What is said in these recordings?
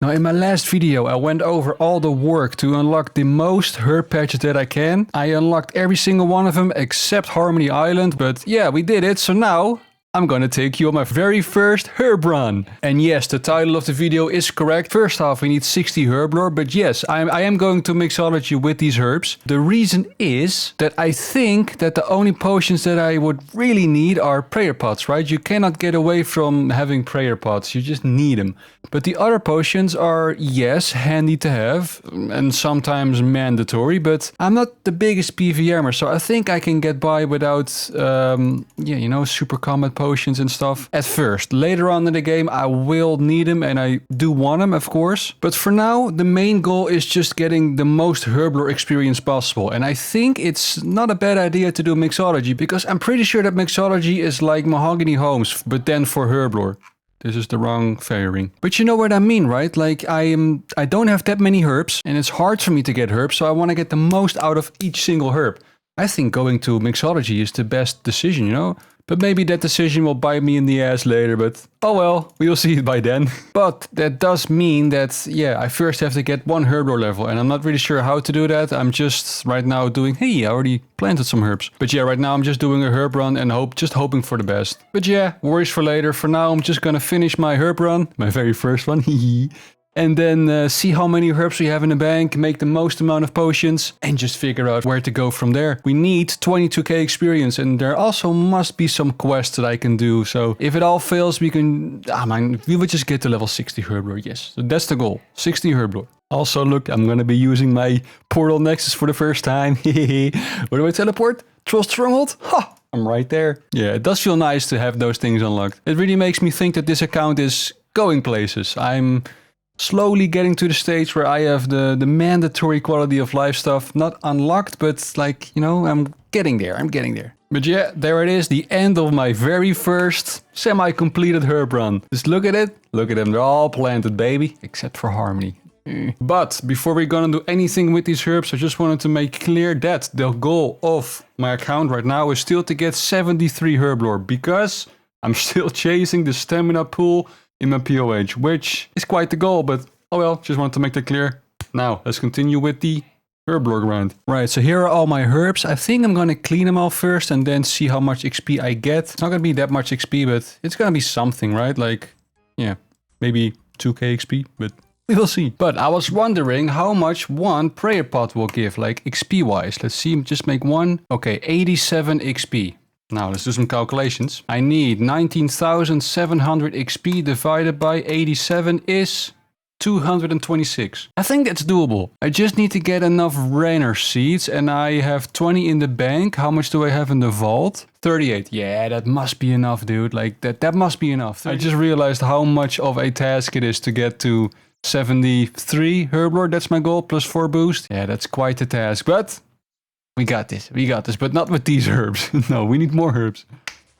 Now in my last video I went over all the work to unlock the most herb patches that I can. I unlocked every single one of them except Harmony Island, but yeah, we did it. So now I'm gonna take you on my very first herb run. And yes, the title of the video is correct. First off, we need 60 Herblore, but yes, I am going to Mixology with these herbs. The reason is that I think that the only potions that I would really need are prayer pots, right? You cannot get away from having prayer pots, you just need them. But the other potions are, yes, handy to have and sometimes mandatory, but I'm not the biggest PvMer, so I think I can get by without, super combat potions and stuff at first. Later on in the game, I will need them and I do want them, of course. But for now, the main goal is just getting the most Herblore experience possible. And I think it's not a bad idea to do Mixology because I'm pretty sure that Mixology is like Mahogany Homes, but then for Herblore. This is the wrong fairing. But you know what I mean, right? Like I don't have that many herbs and it's hard for me to get herbs, so I want to get the most out of each single herb. I think going to Mixology is the best decision, you know? But maybe that decision will bite me in the ass later, but oh well, we'll see it by then. But that does mean that, yeah, I first have to get one Herblore level, and I'm not really sure how to do that. I'm just right now doing, hey, I already planted some herbs. But yeah, right now I'm just doing a herb run and just hoping for the best. But yeah, worries for later. For now, I'm just gonna finish my herb run, my very first one, and then see how many herbs we have in the bank, make the most amount of potions, and just figure out where to go from there. We need 22k experience, and there also must be some quests that I can do. So if it all fails, we would just get to level 60 Herblore, yes. So that's the goal, 60 Herblore. Also, look, I'm gonna be using my portal nexus for the first time. Where do I teleport? Troll Stronghold? Ha! I'm right there. Yeah, it does feel nice to have those things unlocked. It really makes me think that this account is going places. I'm slowly getting to the stage where I have the mandatory quality of life stuff not unlocked, but like, you know, I'm getting there. But yeah, there it is, the end of my very first semi-completed herb run. Just look at it. Look at them. They're all planted, baby, except for Harmony. But before we're gonna do anything with these herbs, I just wanted to make clear that the goal of my account right now is still to get 73 Herblore, because I'm still chasing the stamina pool in my POH, which is quite the goal, but oh well, just wanted to make that clear. Now, let's continue with the Herblore grind. Right, so here are all my herbs. I think I'm gonna clean them all first and then see how much XP I get. It's not gonna be that much XP, but it's gonna be something, right? Like, yeah, maybe 2k XP, but we will see. But I was wondering how much one prayer pot will give, like XP wise. Let's see, just make one. Okay, 87 XP. Now let's do some calculations. I need 19,700 XP divided by 87 is 226. I think that's doable. I just need to get enough Rainer seeds and I have 20 in the bank. How much do I have in the vault? 38. Yeah, that must be enough, dude. Like that must be enough. I just realized how much of a task it is to get to 73 Herblore. That's my goal, plus 4 boost. Yeah, that's quite a task, but we got this, but not with these herbs. No, we need more herbs.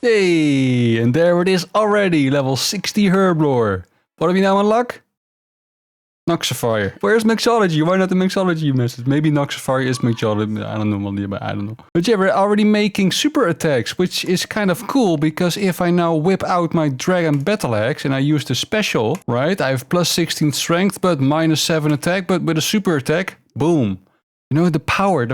Hey, and there it is already, level 60 Herblore. What do we now unlock? Noxifier. Where's Mixology? Why not the Mixology message? Maybe Noxifier is Mixology. I don't know. But yeah, we're already making super attacks, which is kind of cool, because if I now whip out my Dragon Battle Axe and I use the special, right? I have plus 16 strength, but minus 7 attack, but with a super attack, boom. You know, the power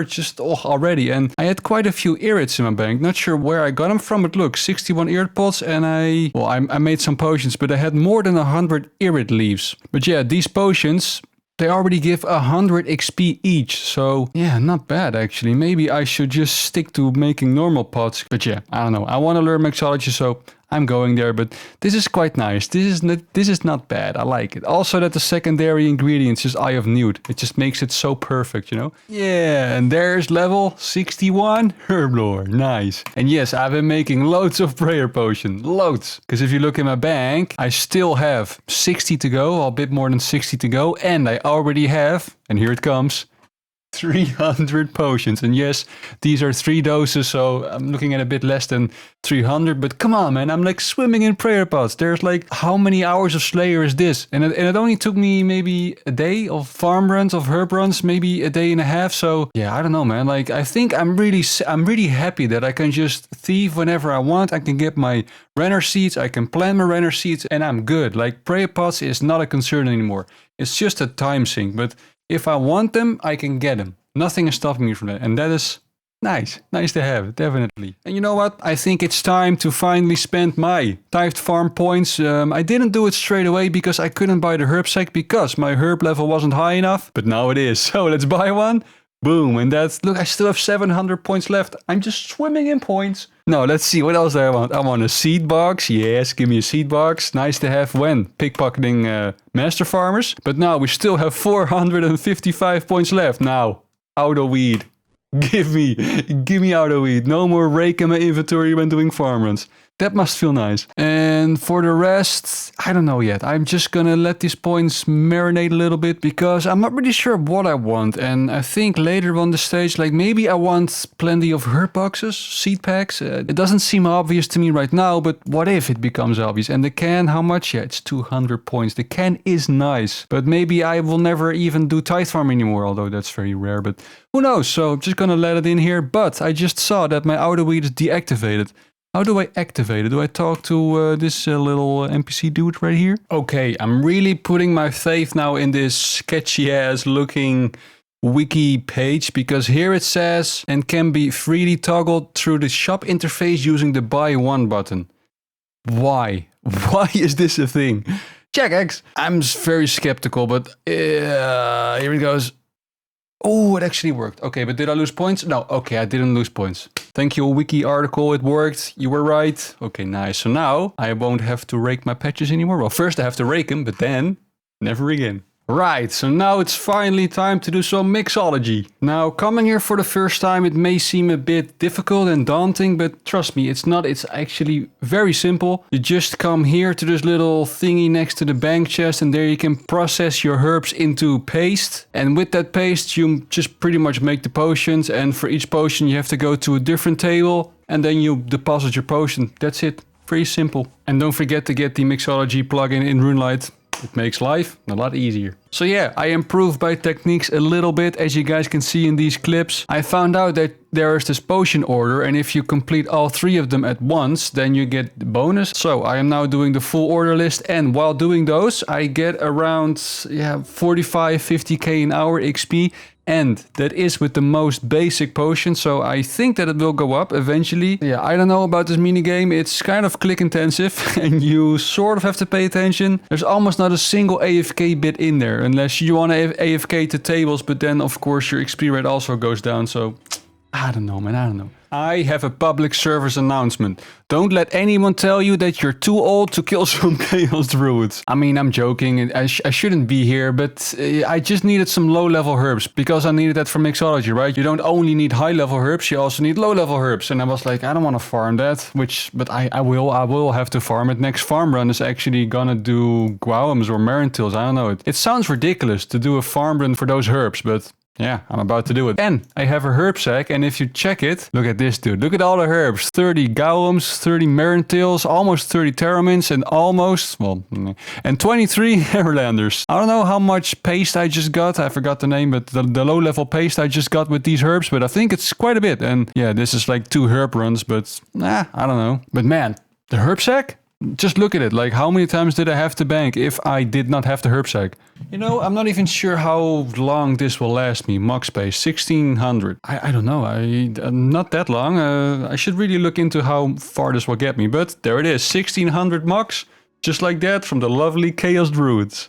just already. And I had quite a few irrits in my bank. Not sure where I got them from, but look, 61 irrit pots, and I made some potions, but I had more than 100 irrit leaves. But yeah, these potions, they already give 100 XP each. So yeah, not bad actually. Maybe I should just stick to making normal pots. But yeah, I don't know. I want to learn Mixology, so I'm going there, but this is quite nice. This is not bad. I like it. Also that the secondary ingredients is Eye of Newt. It just makes it so perfect, you know? Yeah, and there's level 61 Herblore. Nice. And yes, I've been making loads of prayer potion. Loads. Because if you look in my bank, I still have 60 to go, a bit more than 60 to go, and I already have, and here it comes, 300 potions. And yes, these are 3 doses, so I'm looking at a bit less than 300. But come on, man, I'm like swimming in prayer pots. There's like, how many hours of Slayer is this? And it only took me maybe a day of farm runs, of herb runs, maybe a day and a half. So yeah, I don't know, man. Like, I think I'm really happy that I can just thieve whenever I want. I can get my renner seeds, I can plant my renner seeds, and I'm good. Like, prayer pots is not a concern anymore. It's just a time sink, but if I want them, I can get them. Nothing is stopping me from that. And that is nice. Nice to have, definitely. And you know what? I think it's time to finally spend my tithed farm points. I didn't do it straight away because I couldn't buy the herb sack because my herb level wasn't high enough. But now it is. So let's buy one. Boom. And that's, look, I still have 700 points left. I'm just swimming in points. No, let's see. What else do I want? I want a seed box. Yes, give me a seed box. Nice to have when pickpocketing master farmers. But now we still have 455 points left. Now, auto weed. Give me auto weed. No more rake in my inventory when doing farm runs. That must feel nice. And for the rest, I don't know yet. I'm just gonna let these points marinate a little bit because I'm not really sure what I want. And I think later on the stage, like maybe I want plenty of herb boxes, seed packs. It doesn't seem obvious to me right now, but what if it becomes obvious? And the can, how much? Yeah, it's 200 points. The can is nice, but maybe I will never even do tithe farm anymore, although that's very rare, but who knows? So I'm just gonna let it in here. But I just saw that my auto weed is deactivated. How do I activate it? Do I talk to this little NPC dude right here? Okay, I'm really putting my faith now in this sketchy ass looking wiki page because here it says and can be freely toggled through the shop interface using the buy one button. Why? Why is this a thing? Check X. I'm very skeptical, but here it goes. Oh, it actually worked. Okay, but did I lose points? No, okay, I didn't lose points. Thank you, wiki article, it worked. You were right. Okay, nice. So now I won't have to rake my patches anymore. Well, first I have to rake them, but then never again. Right, so now it's finally time to do some mixology. Now, coming here for the first time, it may seem a bit difficult and daunting, but trust me, it's not. It's actually very simple. You just come here to this little thingy next to the bank chest, and there you can process your herbs into paste. And with that paste, you just pretty much make the potions, and for each potion, you have to go to a different table, and then you deposit your potion. That's it. Very simple. And don't forget to get the Mixology plugin in Moonlight. It makes life a lot easier. So yeah, I improved my techniques a little bit, as you guys can see in these clips. I found out that there is this potion order, and if you complete all 3 of them at once, then you get the bonus. So I am now doing the full order list, and while doing those, I get around 45-50k an hour XP. And that is with the most basic potion, so I think that it will go up eventually. Yeah, I don't know about this minigame. It's kind of click intensive and you sort of have to pay attention. There's almost not a single AFK bit in there, unless you want to AFK to tables, but then of course your XP rate also goes down, so I don't know, man, I don't know. I have a public service announcement. Don't let anyone tell you that you're too old to kill some Chaos Druids. I mean, I'm joking, I shouldn't be here, but I just needed some low-level herbs, because I needed that for Mixology, right? You don't only need high-level herbs, you also need low-level herbs. And I was like, I don't want to farm that, but I will have to farm it. Next farm run is actually gonna do Guawams or Marentils, I don't know. It sounds ridiculous to do a farm run for those herbs, but yeah, I'm about to do it. And I have a herb sack, and if you check it, look at this dude. Look at all the herbs. 30 Gowlums, 30 Marentils, almost 30 Terramins, and and 23 Everlanders. I don't know how much paste I just got. I forgot the name, but the low-level paste I just got with these herbs, but I think it's quite a bit. And yeah, this is like 2 herb runs, but I don't know. But man, the herb sack? Just look at it, like how many times did I have to bank if I did not have the herb sack? You know, I'm not even sure how long this will last me. Max space, 1600. I don't know, not that long. I should really look into how far this will get me, but there it is, 1600 max. Just like that from the lovely Chaos Druids.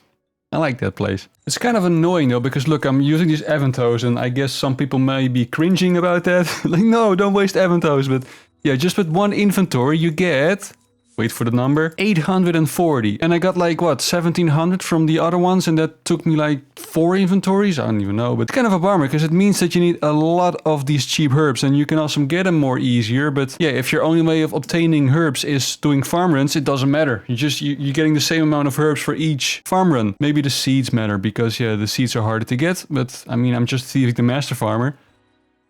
I like that place. It's kind of annoying though, because look, I'm using these Aventos, and I guess some people may be cringing about that. Like, no, don't waste Aventos, but yeah, just with one inventory you get wait for the number, 840. And I got like, what, 1700 from the other ones, and that took me like 4 inventories? I don't even know, but kind of a bummer, because it means that you need a lot of these cheap herbs, and you can also get them more easier. But yeah, if your only way of obtaining herbs is doing farm runs, it doesn't matter. You're getting the same amount of herbs for each farm run. Maybe the seeds matter, because yeah, the seeds are harder to get, but I mean, I'm just thieving the master farmer.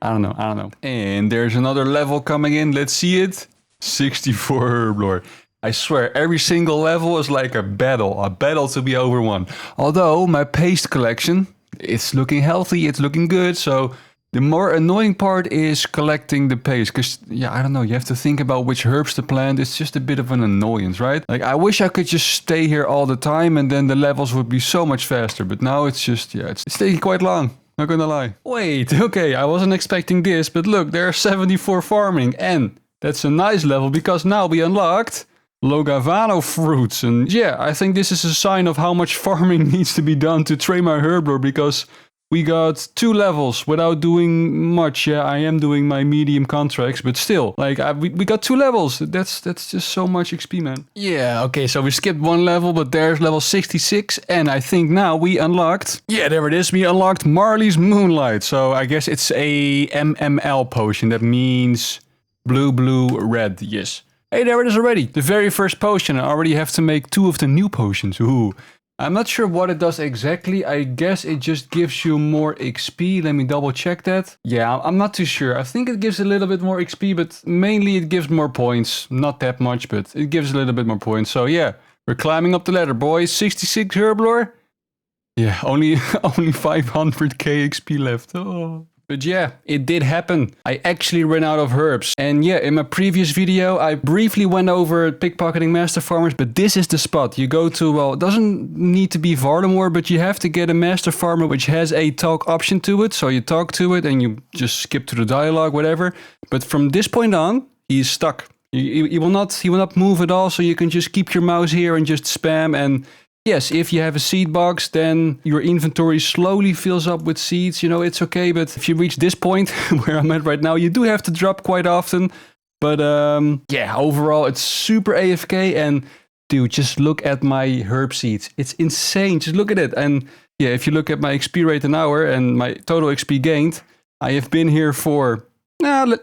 I don't know. And there's another level coming in. Let's see it. 64 Herblore. I swear, every single level is like a battle to be over one. Although my paste collection, it's looking healthy, it's looking good. So the more annoying part is collecting the paste. Because, yeah, I don't know, you have to think about which herbs to plant. It's just a bit of an annoyance, right? Like, I wish I could just stay here all the time and then the levels would be so much faster. But now it's just, yeah, it's taking quite long. Not gonna lie. Wait, okay, I wasn't expecting this, but look, there are 74 farming, and that's a nice level because now we unlocked Logavano fruits. And yeah, I think this is a sign of how much farming needs to be done to train my Herblore, because we got 2 levels without doing much. Yeah, I am doing my medium contracts, but still, like, we got 2 levels. That's just so much XP, man. Yeah, okay, so we skipped 1 level, but there's level 66, and I think now we unlocked... Yeah, there it is. We unlocked Marleys Moonlight. So I guess it's a MML potion. That means blue, red. Yes. Hey, there it is already. The very first potion. I already have to make 2 of the new potions. Ooh. I'm not sure what it does exactly. I guess it just gives you more XP. Let me double check that. Yeah, I'm not too sure. I think it gives a little bit more XP, but mainly it gives more points. Not that much, but it gives a little bit more points. So yeah, we're climbing up the ladder, boys. 66 Herblore. Yeah, only 500k XP left. Oh. But yeah, it did happen. I actually ran out of herbs. And yeah, in my previous video, I briefly went over pickpocketing master farmers, but this is the spot. You go to, well, it doesn't need to be Varlamore, but you have to get a master farmer which has a talk option to it. So you talk to it and you just skip to the dialogue, whatever. But from this point on, he's stuck. He will not move at all. So you can just keep your mouse here and just spam. And yes, if you have a seed box, then your inventory slowly fills up with seeds. You know, it's okay. But if you reach this point where I'm at right now, you do have to drop quite often. But yeah, overall, it's super AFK. And dude, just look at my herb seeds. It's insane. Just look at it. And yeah, if you look at my XP rate an hour and my total XP gained, I have been here for...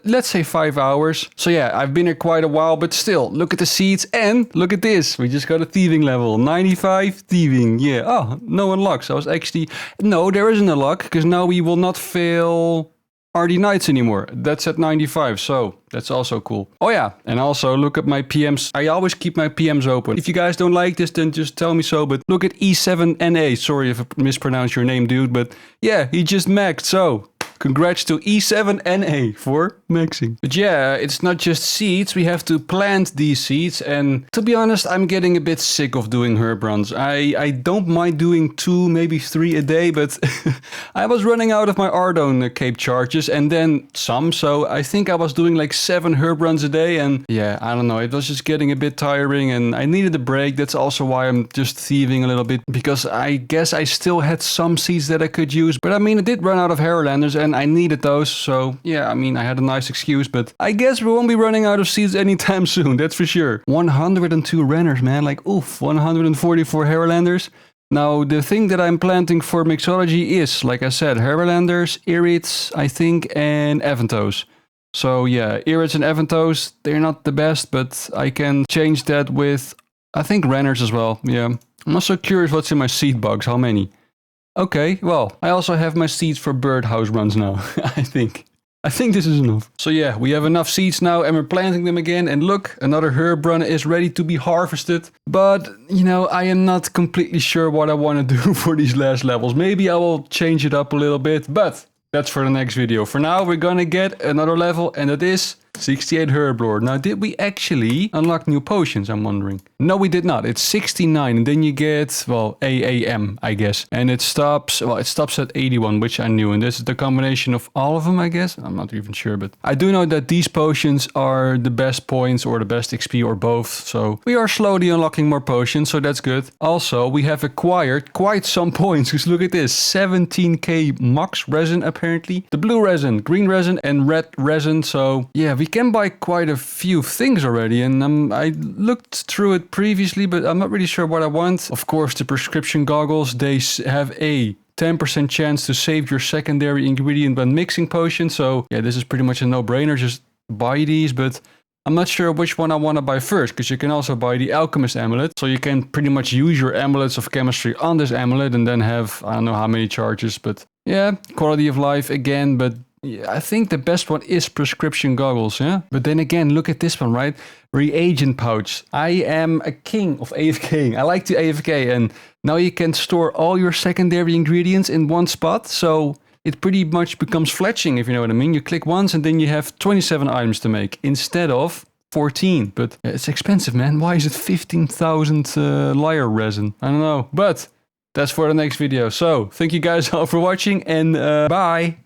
let's say 5 hours. So yeah, I've been here quite a while, but still, look at the seeds and look at this. We just got a thieving level, 95 thieving. Yeah, oh, no unlocks. I was actually, no, there isn't a luck because now we will not fail RD Knights anymore. That's at 95, so that's also cool. Oh yeah, and also look at my PMs. I always keep my PMs open. If you guys don't like this, then just tell me so, but look at E7NA. Sorry if I mispronounced your name, dude, but yeah, he just maxed, so... Congrats to E7NA for maxing. But yeah, it's not just seeds. We have to plant these seeds. And to be honest, I'm getting a bit sick of doing herb runs. I don't mind doing 2, maybe 3 a day, but I was running out of my Ardone cape charges and then some. So I think I was doing like 7 herb runs a day. And yeah, I don't know. It was just getting a bit tiring and I needed a break. That's also why I'm just thieving a little bit, because I guess I still had some seeds that I could use. But I mean, I did run out of Herlanders and I needed those, so yeah, I mean, I had a nice excuse, but I guess we won't be running out of seeds anytime soon, that's for sure. 102 Renners, man, like oof, 144 Herlanders. Now, the thing that I'm planting for Mixology is, like I said, Herlanders, Irids, I think, and Aventos. So yeah, Irids and Aventos, they're not the best, but I can change that with, I think, Renners as well, yeah. I'm also curious what's in my seed box, how many? Okay, well, I also have my seeds for birdhouse runs now, I think. I think this is enough. So yeah, we have enough seeds now and we're planting them again. And look, another herb run is ready to be harvested. But, you know, I am not completely sure what I want to do for these last levels. Maybe I will change it up a little bit, but that's for the next video. For now, we're gonna get another level and that is 68 Herblore. Now, did we actually unlock new potions, I'm wondering? No, we did not. It's 69 and then you get, well, AAM, I guess. And it stops, well, it stops at 81, which I knew. And this is the combination of all of them, I guess. I'm not even sure, but I do know that these potions are the best points or the best XP or both. So we are slowly unlocking more potions, so that's good. Also, we have acquired quite some points, because look at this, 17k max resin, apparently. The blue resin, green resin, and red resin. So yeah, we can buy quite a few things already, and I looked through it previously, but I'm not really sure what I want. Of course, the prescription goggles, they have a 10% chance to save your secondary ingredient when mixing potions. So yeah, this is pretty much a no-brainer. Just buy these, but I'm not sure which one I want to buy first, because you can also buy the Alchemist Amulet. So you can pretty much use your Amulets of Chemistry on this amulet and then have, I don't know how many charges, but yeah, quality of life again, but yeah, I think the best one is prescription goggles, yeah? But then again, look at this one, right? Reagent pouch. I am a king of AFK. I like to AFK, and now you can store all your secondary ingredients in one spot, so it pretty much becomes fletching, if you know what I mean. You click once and then you have 27 items to make instead of 14. But it's expensive, man. Why is it 15,000 lyre resin? I don't know, but that's for the next video. So thank you guys all for watching, and bye.